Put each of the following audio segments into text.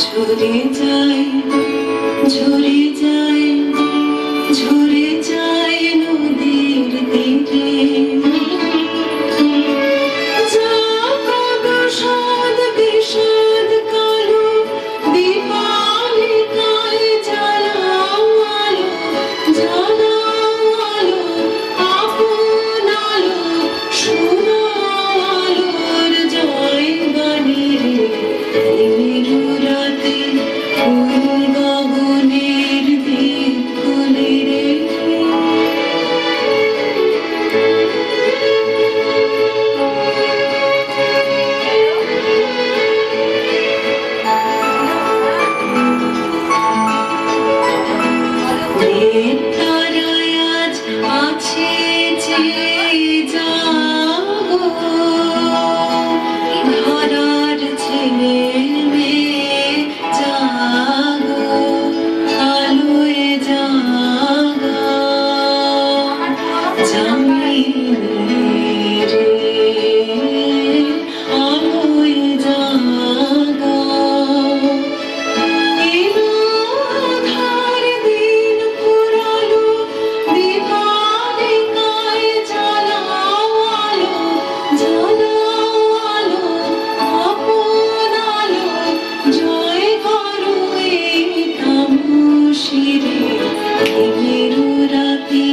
ঝরে যায় ঝরে যায় ঝরে যায় নদীর তীরে জাগো সাদ বিষাদ কালো দীপালিকায় জ্বালাও আলো জ্বালাও আলো আপন আলো শোনাও আলোর জয় বাণী রে মেরুরাতে ফুল গগনের দ্বীপ খুলে রে তারায় আজ আছে যে জাগো ধরার ছেলে মেয়ে জাগো আলোয় জাগো জামিনী রে আলোয় জাগো ধার দিন পুরালো দীপালিকায় জ্বালাও আলো জ্বালাও আলো আপন আলো জয় করো এই তামসিরে মেরুরাতে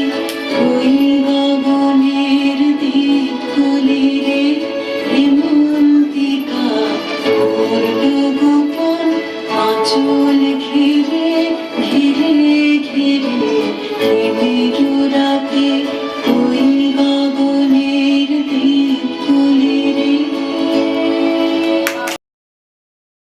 ওই গগনের দ্বীপ খুলে রে হেমন্তিকা গোপন আঁচল ঘিরে